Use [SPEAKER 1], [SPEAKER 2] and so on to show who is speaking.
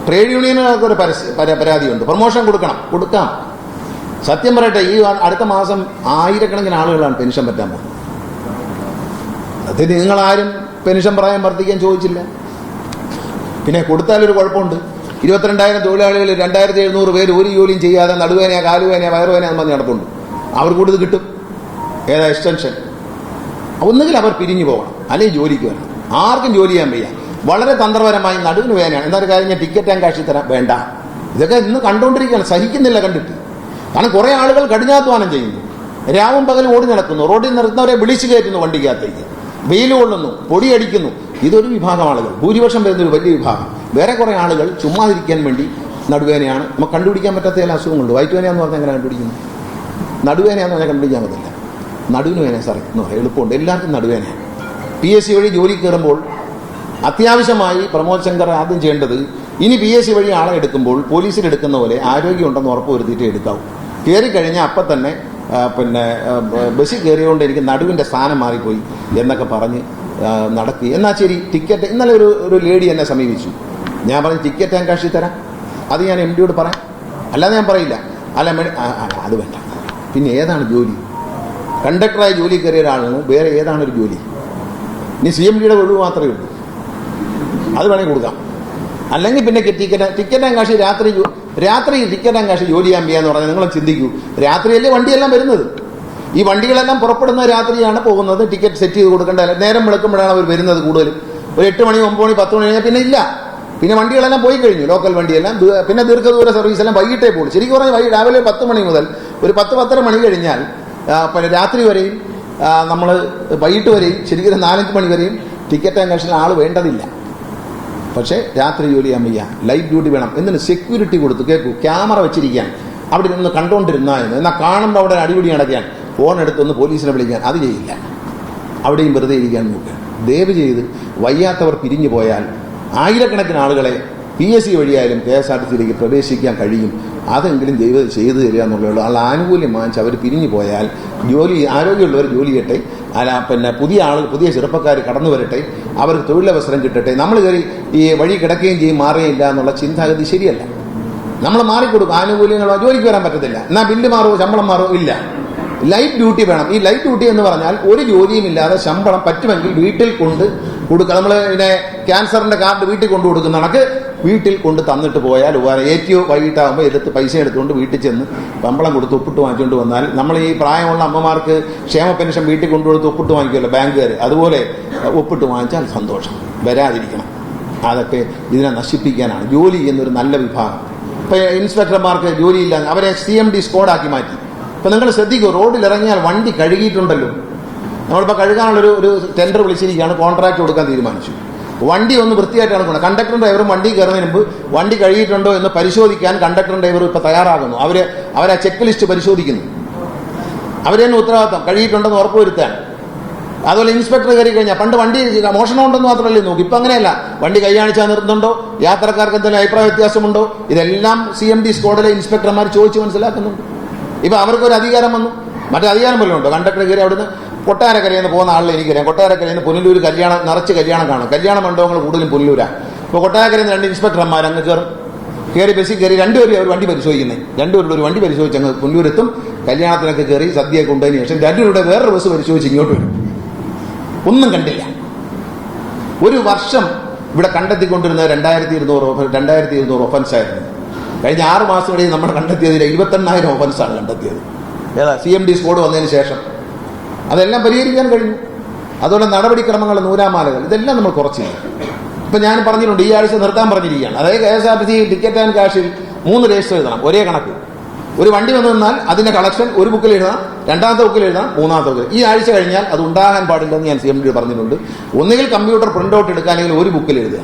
[SPEAKER 1] Trade യൂണിയനുകൾക്ക് ഒരു പരാതിയുണ്ട്, promotion കൊടുക്കാം. സത്യം പറയട്ടെ, ഈ അടുത്ത മാസം ആയിരക്കണക്കിന് ആളുകളാണ് പെൻഷൻ പറ്റാൻ പോകുന്നത്. അതിന് നിങ്ങളാരും പെൻഷൻ പ്രായം വർദ്ധിക്കാൻ ചോദിച്ചില്ല. പിന്നെ കൊടുത്താലൊരു കുഴപ്പമുണ്ട്. 22,000 തൊഴിലാളികൾ 2,700 പേര് ഒരു ജോലിയും ചെയ്യാതെ നടുവേനയാ, കാലുവേനയാ, വയറുവേനയാ എന്ന് പറഞ്ഞ് നടപ്പുണ്ട്. അവർ കൂടുതൽ കിട്ടും. ഏതാ എക്സ്റ്റൻഷൻ? ഒന്നുകിൽ അവർ പിരിഞ്ഞു പോകണം, അല്ലെങ്കിൽ ജോലിക്ക് വരണം. ആർക്കും ജോലി ചെയ്യാൻ വയ്യ. വളരെ തന്ത്രപരമായി നടുവിന് വേനയാണ്. എന്താ കാര്യം, ഞാൻ ടിക്കറ്റ് ഞാൻ കാശി തരാം, വേണ്ട. ഇതൊക്കെ ഇന്ന് കണ്ടുകൊണ്ടിരിക്കുകയാണ്, സഹിക്കുന്നില്ല കണ്ടിട്ട്. കാരണം കുറെ ആളുകൾ കഠിനാധ്വാനം ചെയ്യുന്നു, രാവും പകലും ഓടി നടക്കുന്നു, റോഡിൽ നിർത്തുന്നവരെ വിളിച്ചു കയറ്റുന്നു, വണ്ടിക്കകത്തേക്ക് വെയിൽ കൊള്ളുന്നു, പൊടിയടിക്കുന്നു. ഇതൊരു വിഭാഗം ആളുകൾ, ഭൂരിപക്ഷം വരുന്നൊരു വലിയ വിഭാഗം. വേറെ കുറെ ആളുകൾ ചുമ്മാതിരിക്കാൻ വേണ്ടി നടുവേനയാണ്. നമുക്ക് കണ്ടുപിടിക്കാൻ പറ്റാത്ത ചില അസുഖങ്ങളുണ്ട്. വയറ്റുവേനയാന്ന് പറഞ്ഞാൽ എങ്ങനെ കണ്ടുപിടിക്കുന്നു? നടുവേനയാന്ന് പറഞ്ഞാൽ കണ്ടുപിടിക്കാൻ പറ്റില്ല. നടുവിന് വേന സാറേ എന്ന് പറയാം, എളുപ്പമുണ്ട്. എല്ലാവർക്കും നടുവേനയാണ്. PSC വഴി ജോലി കയറുമ്പോൾ അത്യാവശ്യമായി പ്രമോദ് ശങ്കർ ആദ്യം ചെയ്യേണ്ടത്, ഇനി PSC വഴി ആളെ എടുക്കുമ്പോൾ പോലീസിൽ എടുക്കുന്ന പോലെ ആരോഗ്യമുണ്ടെന്ന് ഉറപ്പ് വരുത്തിയിട്ട് എടുക്കാവും. കയറിക്കഴിഞ്ഞാൽ അപ്പം തന്നെ ബസ്സിൽ കയറിയതുകൊണ്ട് എനിക്ക് നടുവിൻ്റെ സ്ഥാനം മാറിപ്പോയി എന്നൊക്കെ പറഞ്ഞ് നടക്കി. എന്നാൽ ശരി, ടിക്കറ്റ്. ഇന്നലെ ഒരു ലേഡി എന്നെ സമീപിച്ചു. ഞാൻ പറഞ്ഞു ടിക്കറ്റ് ഞാൻ കാശി തരാം, അത് ഞാൻ MD യോട് പറയാം, അല്ലാതെ ഞാൻ പറയില്ല. അല്ല അത് വേണ്ട. പിന്നെ ഏതാണ് ജോലി? കണ്ടക്ടറായി ജോലി കയറിയ ഒരാളിന് വേറെ ഏതാണ് ഒരു ജോലി? ഇനി CMDയുടെ ഒഴിവ് മാത്രമേ ഉള്ളൂ, അത് വേണമെങ്കിൽ കൊടുക്കാം. അല്ലെങ്കിൽ പിന്നെ ടിക്കറ്റ് കാശി രാത്രി ടിക്കറ്റ് കാശി ജോലി ചെയ്യാൻ വയ്യാന്ന് പറഞ്ഞാൽ നിങ്ങൾ ചിന്തിക്കൂ. രാത്രിയല്ലേ വണ്ടിയെല്ലാം വരുന്നത്? ഈ വണ്ടികളെല്ലാം പുറപ്പെടുന്ന രാത്രിയാണ് പോകുന്നത്. ടിക്കറ്റ് സെറ്റ് ചെയ്ത് കൊടുക്കേണ്ട. നേരം വിളക്കുമ്പോഴാണ് അവർ വരുന്നത് കൂടുതലും. ഒരു 8 മണി 9 മണി 10 മണി കഴിഞ്ഞാൽ പിന്നെ ഇല്ല. പിന്നെ വണ്ടികളെല്ലാം പോയി കഴിഞ്ഞു, ലോക്കൽ വണ്ടിയെല്ലാം. പിന്നെ ദീർഘദൂര സർവീസ് എല്ലാം വൈകിട്ടേ പോകും. ശരിക്കും പറഞ്ഞാൽ രാവിലെ 10 മണി മുതൽ ഒരു 10-10:30 മണി കഴിഞ്ഞാൽ പിന്നെ രാത്രി വരെയും നമ്മൾ വൈകിട്ട് വരെയും ശരിക്കും 4-5 മണി വരെയും ടിക്കറ്റ് അന്വേഷണ ആൾ വേണ്ടതില്ല. പക്ഷേ രാത്രി ജോലി ചെയ്യാൻ വയ്യ, ലൈറ്റ് ഡ്യൂട്ടി വേണം. എന്നിട്ട് സെക്യൂരിറ്റി കൊടുത്ത് കേൾക്കൂ, ക്യാമറ വെച്ചിരിക്കാൻ, അവിടെ നിന്ന് കണ്ടുകൊണ്ടിരുന്നായിരുന്നു. എന്നാൽ കാണുമ്പോൾ അവിടെ അടിപിടി നടക്കാൻ, ഫോൺ എടുത്തൊന്ന് പോലീസിനെ വിളിക്കാൻ, അത് ചെയ്യില്ല. അവിടെയും വെറുതെ ഇരിക്കാൻ നോക്കുക. ദയവ് ചെയ്ത് വയ്യാത്തവർ പിരിഞ്ഞു പോയാൽ ആയിരക്കണക്കിന് ആളുകളെ PSC വഴിയായാലും KSRTCയിലേക്ക് പ്രവേശിക്കാൻ കഴിയും. അതെങ്കിലും ചെയ്തു തരിക എന്നുള്ളൂ. ആ ആനുകൂല്യം വാങ്ങിച്ച് അവർ പിരിഞ്ഞു പോയാൽ ആരോഗ്യമുള്ളവർ ജോലി ചെയ്യട്ടെ, അല്ല പിന്നെ പുതിയ ചെറുപ്പക്കാർ കടന്നു വരട്ടെ, അവർക്ക് തൊഴിലവസരം കിട്ടട്ടെ. നമ്മൾ കയറി ഈ വഴി കിടക്കുകയും ചെയ്യും മാറുകയില്ല എന്നുള്ള ചിന്താഗതി ശരിയല്ല. നമ്മൾ മാറിക്കൊടുക്കും. ആനുകൂല്യങ്ങൾ ജോലിക്ക് വരാൻ പറ്റത്തില്ല, എന്നാൽ ബില്ല് മാറുമോ, ശമ്പളം മാറുമോ? ഇല്ല. ലൈറ്റ് ഡ്യൂട്ടി വേണം. ഈ ലൈറ്റ് ഡ്യൂട്ടി എന്ന് പറഞ്ഞാൽ ഒരു ജോലിയും ഇല്ലാതെ ശമ്പളം പറ്റുമെങ്കിൽ വീട്ടിൽ കൊണ്ട് കൊടുക്കുക. നമ്മൾ പിന്നെ ക്യാൻസറിന്റെ കാർഡ് വീട്ടിൽ കൊണ്ടു കൊടുക്കുന്ന കണക്ക് വീട്ടിൽ കൊണ്ട് തന്നിട്ട് പോയാൽ ഏറ്റവും വൈകിട്ടാകുമ്പോൾ പൈസ എടുത്തുകൊണ്ട് വീട്ടിൽ ചെന്ന് ശമ്പളം കൊടുത്ത് ഒപ്പിട്ട് വാങ്ങിച്ചുകൊണ്ട് വന്നാൽ, നമ്മൾ ഈ പ്രായമുള്ള അമ്മമാർക്ക് ക്ഷേമ പെൻഷൻ വീട്ടിൽ കൊണ്ടുകൊടുത്ത് ഒപ്പിട്ട് വാങ്ങിക്കുമല്ലോ ബാങ്കുകാർ, അതുപോലെ ഒപ്പിട്ട് വാങ്ങിച്ചാൽ സന്തോഷം. വരാതിരിക്കണം. അതൊക്കെ ഇതിനെ നശിപ്പിക്കാനാണ്. ജോലി എന്നൊരു നല്ല വിഭാഗം. ഇപ്പൊ ഇൻസ്പെക്ടർമാർക്ക് ജോലിയില്ല, അവരെ CMD സ്ക്വാഡാക്കി മാറ്റി. ഇപ്പൊ നിങ്ങൾ ശ്രദ്ധിക്കൂ, റോഡിൽ ഇറങ്ങിയാൽ വണ്ടി കഴുകിയിട്ടുണ്ടല്ലോ. നമ്മളിപ്പോൾ കഴുകാനുള്ളൊരു ടെൻഡർ വിളിച്ചിരിക്കുകയാണ്, കോൺട്രാക്ട് കൊടുക്കാൻ തീരുമാനിച്ചു. വണ്ടി ഒന്ന് വൃത്തിയായിട്ടാണ് കൊണ്ട് കണ്ടക്ടറും ഡ്രൈവറും വണ്ടി കയറുന്നതിന് മുമ്പ് വണ്ടി കഴുകിയിട്ടുണ്ടോ എന്ന് പരിശോധിക്കാൻ കണ്ടക്ടറും ഡ്രൈവറും ഇപ്പൊ തയ്യാറാകുന്നു. അവരെ ചെക്ക് ലിസ്റ്റ് പരിശോധിക്കുന്നു. അവരെന്നെ ഉത്തരവാദിത്തം കഴുകിയിട്ടുണ്ടെന്ന് ഉറപ്പുവരുത്താൻ. അതുപോലെ ഇൻസ്പെക്ടർ കയറി കഴിഞ്ഞാൽ, പണ്ട് വണ്ടി മോഷണം ഉണ്ടെന്ന് മാത്രമല്ലേ നോക്കും, ഇപ്പൊ അങ്ങനെയല്ല. വണ്ടി കൈകാണിച്ചാൽ നിർത്തുന്നുണ്ടോ, യാത്രക്കാർക്ക് എന്തെങ്കിലും അഭിപ്രായ വ്യത്യാസമുണ്ടോ, ഇതെല്ലാം CMD സ്ക്വാഡിലെ ഇൻസ്പെക്ടർമാർ ചോദിച്ച് മനസ്സിലാക്കുന്നുണ്ട്. ഇപ്പൊ അവർക്കൊരു അധികാരം വന്നു. മറ്റേ അധികാരം വല്ലതും ഉണ്ടോ? കണ്ടക്ടർ കയറി അവിടുന്ന് കൊട്ടാരക്കരയിൽ നിന്ന് പോകുന്ന ആളിൽ എനിക്കറിയാം. കൊട്ടാരക്കരയിൽ നിന്ന് പുനലൂർ നിറച്ച് കല്യാണം കാണും. കല്യാണ മണ്ഡപങ്ങൾ കൂടുതലും പുനലൂരാണ്. ഇപ്പോൾ കൊട്ടാരക്കരയിൽ നിന്ന് 2 ഇൻസ്പെക്ടർമാർ അങ്ങ് കയറി ബസ്സിൽ കയറി രണ്ടുപേരും അവർ വണ്ടി പരിശോധിക്കുന്നത്. രണ്ടുപേരുടെ ഒരു വണ്ടി പരിശോധിച്ച് അങ്ങ് പുനലൂരെത്തും. കല്യാണത്തിനൊക്കെ കയറി സദ്യയൊക്കെ കൊണ്ടതിന് ശേഷം രണ്ടുപേരുടെ വേറൊരു ബസ് പരിശോധിച്ച് ഇങ്ങോട്ട് വരും. ഒന്നും കണ്ടില്ല. ഒരു വർഷം ഇവിടെ കണ്ടെത്തിക്കൊണ്ടിരുന്ന 2200 ഒഫൻസായിരുന്നു. കഴിഞ്ഞ 6 മാസത്തിനിടയിൽ നമ്മൾ കണ്ടെത്തിയതിൽ 28,000 ഒഫൻസാണ് കണ്ടെത്തിയത്. ഏതാ CMD സ്ക്വാഡ് വന്നതിന് ശേഷം. അതെല്ലാം പരിഹരിക്കാൻ കഴിഞ്ഞു. അതുപോലെ നടപടിക്രമങ്ങൾ, നൂലാമാലകൾ, ഇതെല്ലാം നമ്മൾ കുറച്ചില്ല. ഇപ്പൊ ഞാൻ പറഞ്ഞിട്ടുണ്ട്, ഈ ആഴ്ച നിർത്താൻ പറഞ്ഞിരിക്കുകയാണ്. അതായത് KSRTC ടിക്കറ്റ് ആൻഡ് കാഷിൽ 3 രജിസ്റ്റർ എഴുതണം, ഒരേ കണക്ക്. ഒരു വണ്ടി വന്നു നിന്നാൽ അതിന്റെ കളക്ഷൻ ഒരു ബുക്കിൽ എഴുതണം, 2ാമത്തെ ബുക്കിൽ എഴുതണം, 3ാമത്തെ ബുക്കിൽ. ഈ ആഴ്ച കഴിഞ്ഞാൽ അത് ഉണ്ടാകാൻ പാടില്ലെന്ന് ഞാൻ CMD പറഞ്ഞിട്ടുണ്ട്. ഒന്നുകിൽ കമ്പ്യൂട്ടർ പ്രിന്റ് ഔട്ട് എടുക്കുക, അല്ലെങ്കിൽ ഒരു ബുക്കിൽ എഴുതുക.